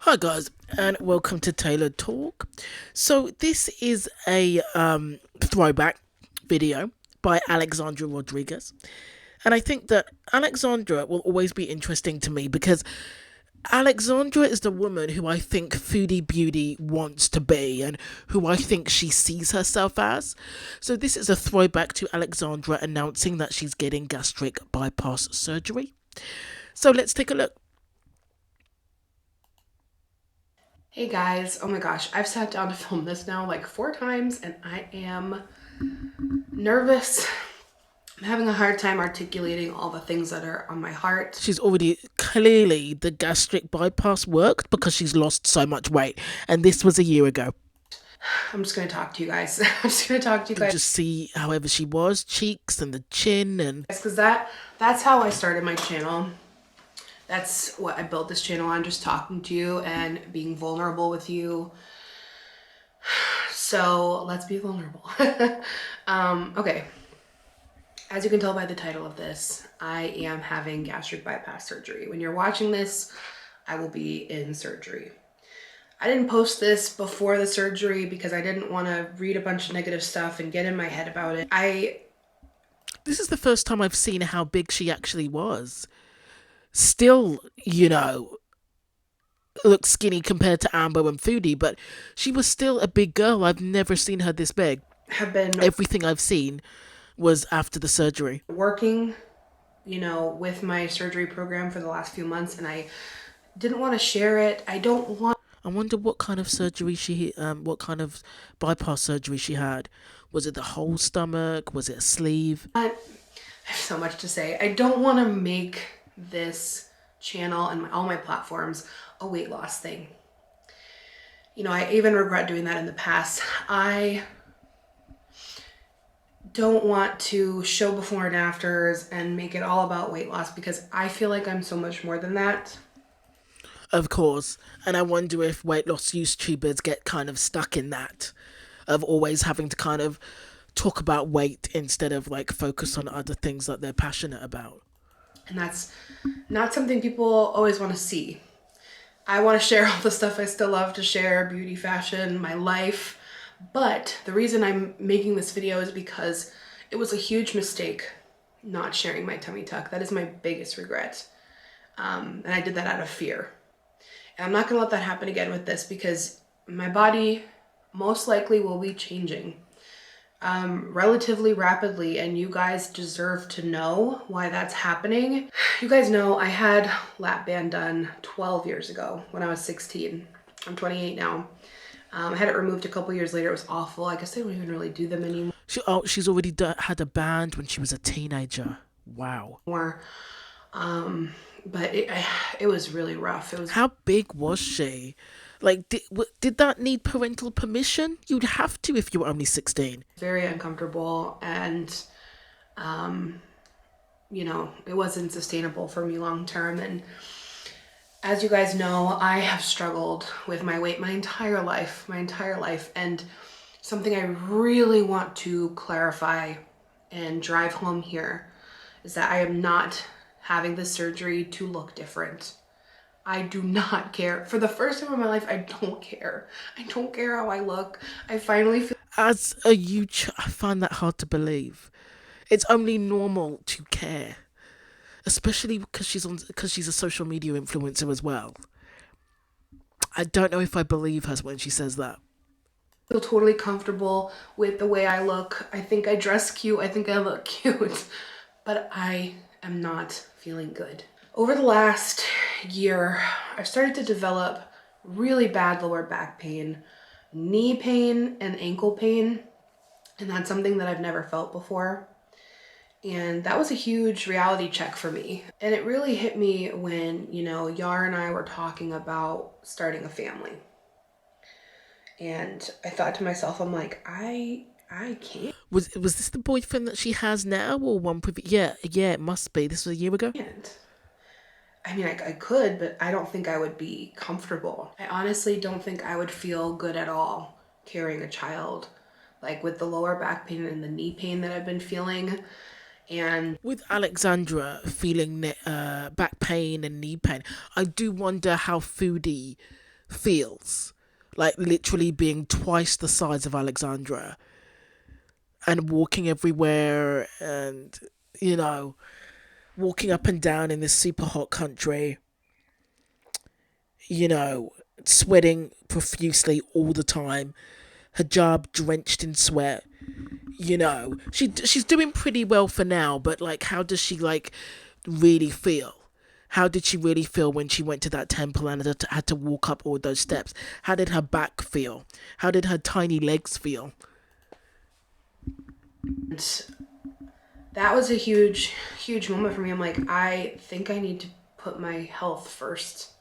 Hi guys, and welcome to Tailored Talk. So this is a throwback video by Alexandra Rodriguez, and I think that Alexandra will always be interesting to me because Alexandra is the woman who I think Foodie Beauty wants to be and who I think she sees herself as. So this is a throwback to Alexandra announcing that she's getting gastric bypass surgery. So let's take a look. Hey guys, oh my gosh, I've sat down to film this now like 4 times and I am nervous. I'm having a hard time articulating all the things that are on my heart. She's already clearly the gastric bypass worked because she's lost so much weight, and this was a year ago. I'm just gonna talk to you guys. I'm just gonna talk to you And guys just see however she was, cheeks and the chin, and because that's how I started my channel. That's what I built this channel on, just talking to you and being vulnerable with you. So let's be vulnerable. Okay. As you can tell by the title of this, I am having gastric bypass surgery. When you're watching this, I will be in surgery. I didn't post this before the surgery because I didn't want to read a bunch of negative stuff and get in my head about it. this is the first time I've seen how big she actually was. Still, looks skinny compared to Amber and Foodie, but she was still a big girl. I've never seen her this big. have been Everything I've seen was after the surgery. working, with my surgery program for the last few months and I didn't want to share it. I don't want I wonder what kind of surgery what kind of bypass surgery she had. Was it the whole stomach? Was it a sleeve? I have so much to say. I don't want to make this channel and all my platforms a weight loss thing. I even regret doing that in the past. I don't want to show before and afters and make it all about weight loss because I feel like I'm so much more than that. Of course. And I wonder if weight loss YouTubers get kind of stuck in that of always having to kind of talk about weight instead of like focus on other things that they're passionate about. And that's not something people always want to see. I want to share all the stuff I still love to share, beauty, fashion, my life. But the reason I'm making this video is because it was a huge mistake not sharing my tummy tuck. That is my biggest regret. And I did that out of fear. And I'm not going to let that happen again with this because my body most likely will be changing relatively rapidly, and you guys deserve to know why that's happening. You guys know I had lap band done 12 years ago when I was 16. I'm 28 now. I had it removed a couple years later. It was awful. I guess they don't even really do them anymore. She's already had a band when she was a teenager. Wow. But it was really rough. It was How big was she? Like, did that need parental permission? You'd have to if you were only 16. very uncomfortable, and it wasn't sustainable for me long term. And as you guys know, I have struggled with my weight my entire life, and something I really want to clarify and drive home here is that I am not having this surgery to look different. I do not care. For the first time in my life, I don't care. I don't care how I look. I finally feel As a YouTuber, I find that hard to believe. It's only normal to care, especially because she's a social media influencer as well. I don't know if I believe her when she says that. totally comfortable with the way I look. I think I dress cute. I think I look cute. But I am not feeling good. Over the last year, I've started to develop really bad lower back pain, knee pain, and ankle pain. And that's something that I've never felt before. And that was a huge reality check for me. And it really hit me when, Yar and I were talking about starting a family. And I thought to myself, I'm like, I can't. Was this the boyfriend that she has now, or one previous? Yeah, it must be. This was a year ago. I mean, I could, but I don't think I would be comfortable. I honestly don't think I would feel good at all carrying a child, like with the lower back pain and the knee pain that I've been feeling. And With Alexandra feeling back pain and knee pain, I do wonder how Foodie feels. Like literally being twice the size of Alexandra and walking everywhere and, you know, walking up and down in this super hot country, you know, sweating profusely all the time, hijab drenched in sweat. You know, she's doing pretty well for now, but like, how does she like really feel? How did she really feel when she went to that temple and had to walk up all those steps? How did her back feel? How did her tiny legs feel? And that was a huge, huge moment for me. I'm like, I think I need to put my health first.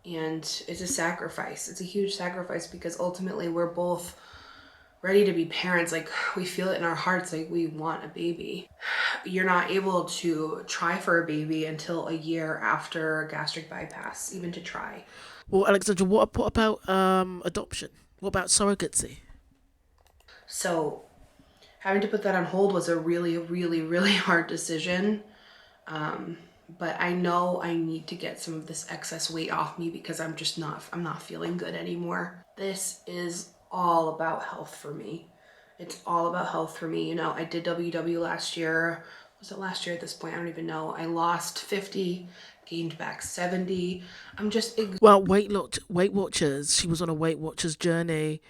And it's a sacrifice. It's a huge sacrifice because ultimately we're both ready to be parents. Like, we feel it in our hearts, like we want a baby. You're not able to try for a baby until a year after gastric bypass, even to try. Well, Alexandra, what about adoption? What about surrogacy? So having to put that on hold was a really, really, really hard decision. But I know I need to get some of this excess weight off me because I'm not feeling good anymore. This is all about health for me. It's all about health for me. You know, I did WW last year. Was it last year at this point? I don't even know. I lost 50, gained back 70. I'm just Well, Weight Watchers. She was on a Weight Watchers journey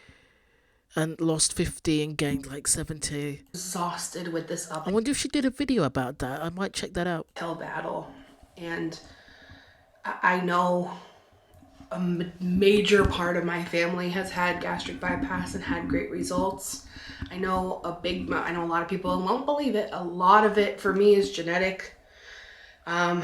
and lost 50 and gained like 70. exhausted with this I wonder if she did a video about that. I might check that out. uphill battle. And I know a major part of my family has had gastric bypass and had great results. I know a lot of people won't believe it. A lot of it for me is genetic. I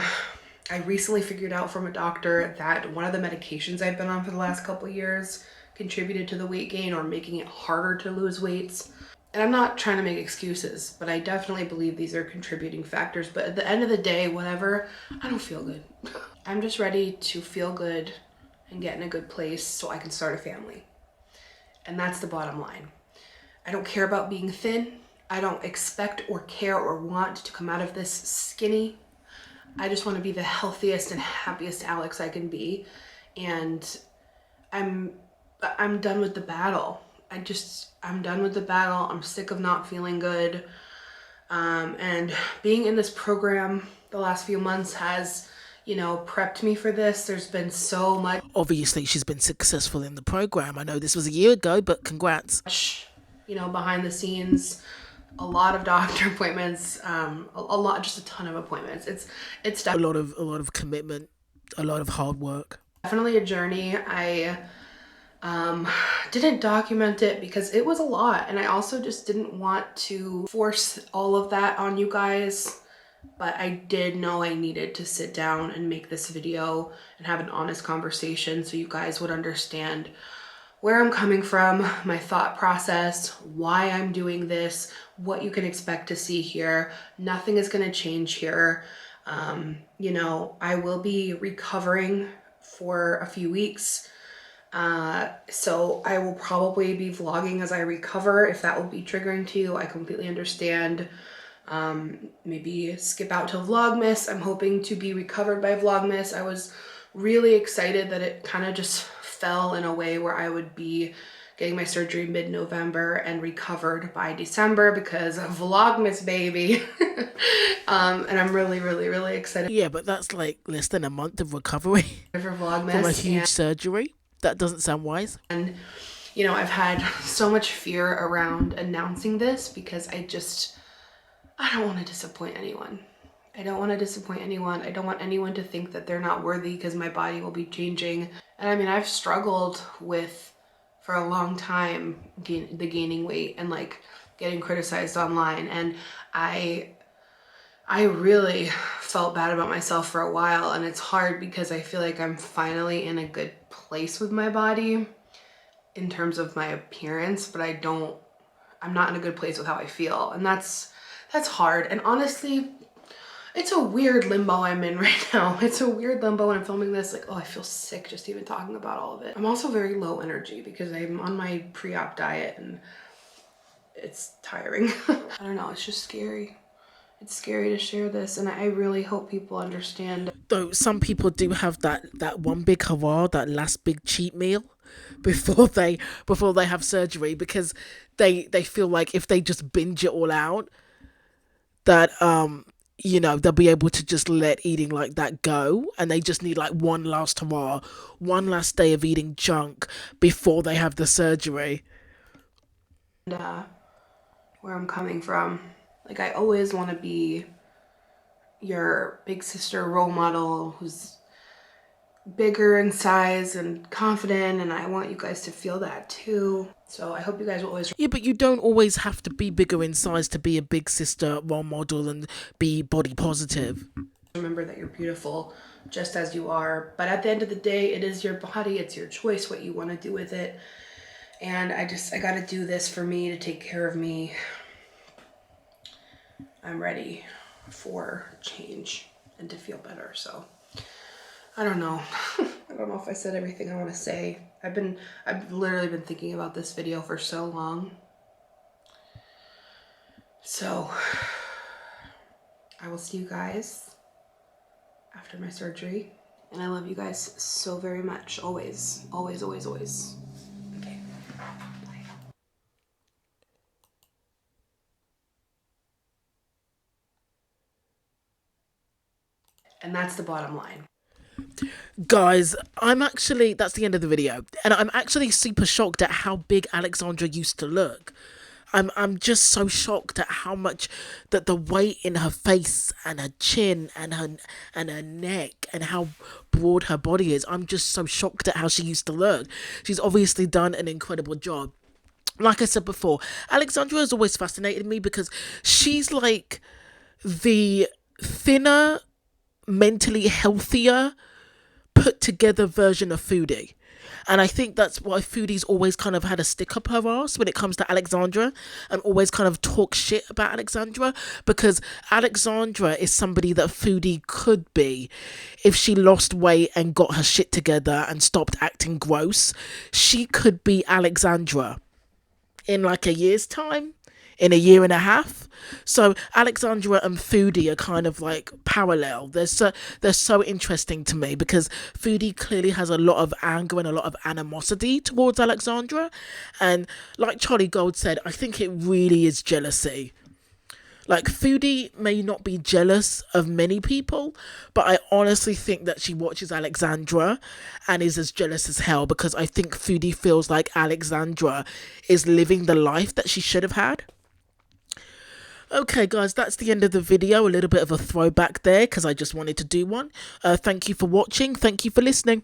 recently figured out from a doctor that one of the medications I've been on for the last couple of years contributed to the weight gain or making it harder to lose weights. And I'm not trying to make excuses, but I definitely believe these are contributing factors. But at the end of the day, whatever, I don't feel good. I'm just ready to feel good and get in a good place so I can start a family. And that's the bottom line. I don't care about being thin. I don't expect or care or want to come out of this skinny. I just want to be the healthiest and happiest Alex I can be. And I'm done with the battle. I'm done with the battle. I'm sick of not feeling good. And being in this program the last few months has, you know, prepped me for this. There's been so much, Obviously, she's been successful in the program. I know this was a year ago, but congrats. you know, behind the scenes, a lot of doctor appointments, a lot, just a ton of appointments. It's A lot of commitment, a lot of hard work. definitely a journey. I didn't document it because it was a lot, and I also just didn't want to force all of that on you guys. But I did know I needed to sit down and make this video and have an honest conversation so you guys would understand where I'm coming from, my thought process, why I'm doing this, what you can expect to see here. Nothing is going to change here. You know, I will be recovering for a few weeks. So I will probably be vlogging as I recover. If that will be triggering to you, I completely understand. Maybe skip out to Vlogmas. I'm hoping to be recovered by Vlogmas. I was really excited that it kind of just fell in a way where I would be getting my surgery mid-November and recovered by December because of Vlogmas, baby. And I'm really, really, really excited Yeah, but that's like less than a month of recovery for Vlogmas. from a huge surgery. That doesn't sound wise. And, you know, I've had so much fear around announcing this because I don't want to disappoint anyone. I don't want to disappoint anyone. I don't want anyone to think that they're not worthy because my body will be changing. And I mean, I've struggled with, for a long time, the gaining weight and like getting criticized online. And I really felt bad about myself for a while. And it's hard because I feel like I'm finally in a good place with my body in terms of my appearance, but I'm not in a good place with how I feel. And that's hard. And honestly, it's a weird limbo I'm in right now. It's a weird limbo when I'm filming this. Like, oh, I feel sick just even talking about all of it. I'm also very low energy because I'm on my pre-op diet and it's tiring. I don't know, it's just scary. It's scary to share this, and I really hope people understand. Though some people do have that one big hurrah, that last big cheat meal before they have surgery, because they feel like if they just binge it all out, that they'll be able to just let eating like that go, and they just need like one last hurrah, one last day of eating junk before they have the surgery. And where I'm coming from, like, I always want to be your big sister role model who's bigger in size and confident, and I want you guys to feel that too. So I hope you guys will always... Yeah, but you don't always have to be bigger in size to be a big sister role model and be body positive. remember that you're beautiful just as you are. But at the end of the day, it is your body, it's your choice what you want to do with it. And I got to do this for me, to take care of me. I'm ready for change and to feel better. So I don't know. I don't know if I said everything I want to say. I've literally been thinking about this video for so long. So I will see you guys after my surgery. And I love you guys so very much. Always, always, always, always. Okay. Bye. And that's the bottom line. Guys, that's the end of the video, and I'm actually super shocked at how big Alexandra used to look. I'm just so shocked at how much that the weight in her face and her chin and her neck and how broad her body is. I'm just so shocked at how she used to look. She's obviously done an incredible job. Like I said before, Alexandra has always fascinated me because she's like the thinner, mentally healthier, put together version of Foodie. And I think that's why Foodie's always kind of had a stick up her ass when it comes to Alexandra, and always kind of talk shit about Alexandra, because Alexandra is somebody that Foodie could be if she lost weight and got her shit together and stopped acting gross. She could be Alexandra in like a year's time, in a year and a half. So Alexandra and Foodie are kind of like parallel. They're so interesting to me because Foodie clearly has a lot of anger and a lot of animosity towards Alexandra, and like Charlie Gold said, I think it really is jealousy. Like, Foodie may not be jealous of many people, but I honestly think that she watches Alexandra and is as jealous as hell, because I think Foodie feels like Alexandra is living the life that she should have had. Okay, guys, that's the end of the video. A little bit of a throwback there because I just wanted to do one. Thank you for watching. Thank you for listening.